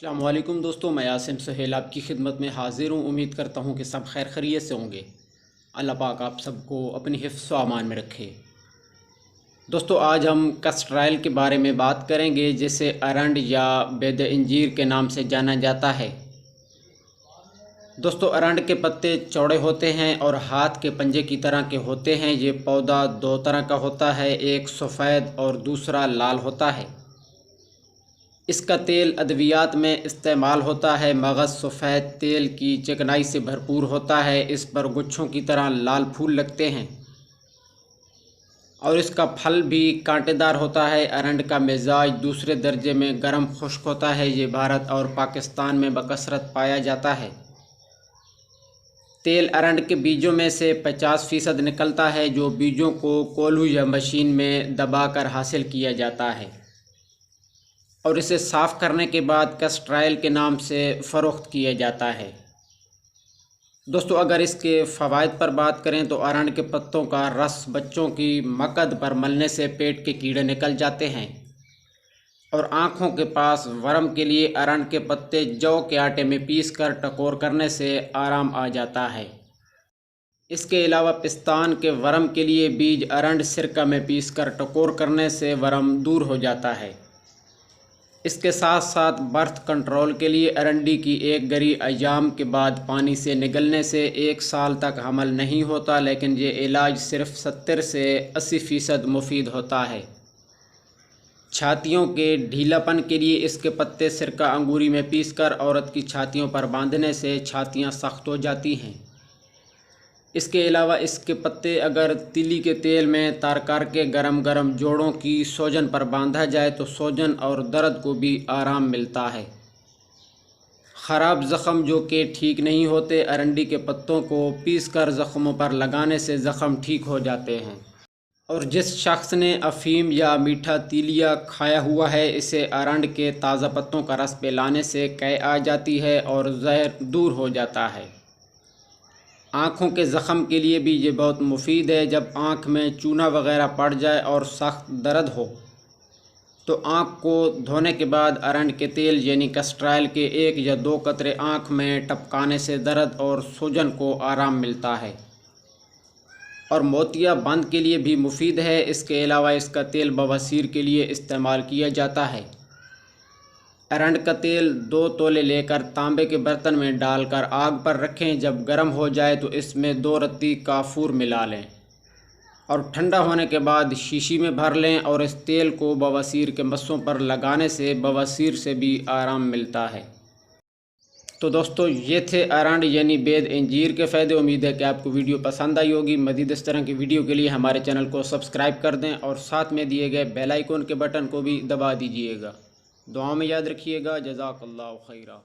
السلام علیکم دوستو، میں یاسم سہیل آپ کی خدمت میں حاضر ہوں۔ امید کرتا ہوں کہ سب خیر خیریت سے ہوں گے۔ اللہ پاک آپ سب کو اپنی حفظ و امان میں رکھے۔ دوستو، آج ہم کسٹرائل کے بارے میں بات کریں گے، جسے ارنڈ یا بید انجیر کے نام سے جانا جاتا ہے۔ دوستو، ارنڈ کے پتے چوڑے ہوتے ہیں اور ہاتھ کے پنجے کی طرح کے ہوتے ہیں۔ یہ پودا دو طرح کا ہوتا ہے، ایک سفید اور دوسرا لال ہوتا ہے۔ اس کا تیل ادویات میں استعمال ہوتا ہے۔ مغز سفید تیل کی چکنائی سے بھرپور ہوتا ہے۔ اس پر گچھوں کی طرح لال پھول لگتے ہیں اور اس کا پھل بھی کانٹے دار ہوتا ہے۔ ارنڈ کا مزاج دوسرے درجے میں گرم خشک ہوتا ہے۔ یہ بھارت اور پاکستان میں بکثرت پایا جاتا ہے۔ تیل ارنڈ کے بیجوں میں سے 50% نکلتا ہے، جو بیجوں کو کولہو یا مشین میں دبا کر حاصل کیا جاتا ہے اور اسے صاف کرنے کے بعد کسٹرائل کے نام سے فروخت کیا جاتا ہے۔ دوستو، اگر اس کے فوائد پر بات کریں تو ارنڈ کے پتوں کا رس بچوں کی مکد پر ملنے سے پیٹ کے کیڑے نکل جاتے ہیں، اور آنکھوں کے پاس ورم کے لیے ارنڈ کے پتے جو کے آٹے میں پیس کر ٹکور کرنے سے آرام آ جاتا ہے۔ اس کے علاوہ پستان کے ورم کے لیے بیج ارنڈ سرکہ میں پیس کر ٹکور کرنے سے ورم دور ہو جاتا ہے۔ اس کے ساتھ ساتھ برتھ کنٹرول کے لیے ارنڈی کی ایک گری ایام کے بعد پانی سے نگلنے سے 1 سال تک حمل نہیں ہوتا، لیکن یہ علاج صرف 70 سے 80% مفید ہوتا ہے۔ چھاتیوں کے ڈھیلا پن کے لیے اس کے پتے سرکہ انگوری میں پیس کر عورت کی چھاتیوں پر باندھنے سے چھاتیاں سخت ہو جاتی ہیں۔ اس کے علاوہ اس کے پتے اگر تیلی کے تیل میں تار کر کے گرم جوڑوں کی سوجن پر باندھا جائے تو سوجن اور درد کو بھی آرام ملتا ہے۔ خراب زخم جو کہ ٹھیک نہیں ہوتے، ارنڈی کے پتوں کو پیس کر زخموں پر لگانے سے زخم ٹھیک ہو جاتے ہیں۔ اور جس شخص نے افیم یا میٹھا تیلیا کھایا ہوا ہے، اسے ارنڈ کے تازہ پتوں کا رس پلانے سے قے آ جاتی ہے اور زہر دور ہو جاتا ہے۔ آنکھوں کے زخم کے لیے بھی یہ بہت مفید ہے۔ جب آنکھ میں چونا وغیرہ پڑ جائے اور سخت درد ہو تو آنکھ کو دھونے کے بعد ارنڈ کے تیل یعنی کسٹرائل کے 1 یا 2 قطرے آنکھ میں ٹپکانے سے درد اور سوجن کو آرام ملتا ہے اور موتیا بند کے لیے بھی مفید ہے۔ اس کے علاوہ اس کا تیل بواسیر کے لیے استعمال کیا جاتا ہے۔ ارنڈ کا تیل 2 تولے لے کر تانبے کے برتن میں ڈال کر آگ پر رکھیں۔ جب گرم ہو جائے تو اس میں 2 رتی کافور ملا لیں اور ٹھنڈا ہونے کے بعد شیشی میں بھر لیں، اور اس تیل کو بواسیر کے مسوں پر لگانے سے بواسیر سے بھی آرام ملتا ہے۔ تو دوستو، یہ تھے ارنڈ یعنی بید انجیر کے فائدے۔ امید ہے کہ آپ کو ویڈیو پسند آئی ہوگی۔ مزید اس طرح کی ویڈیو کے لیے ہمارے چینل کو سبسکرائب کر دیں اور ساتھ میں دیے گئے بیل آئیکن کے بٹن کو بھی دبا دیجیے گا۔ دعا میں یاد رکھیے گا۔ جزاک اللہ خیرہ۔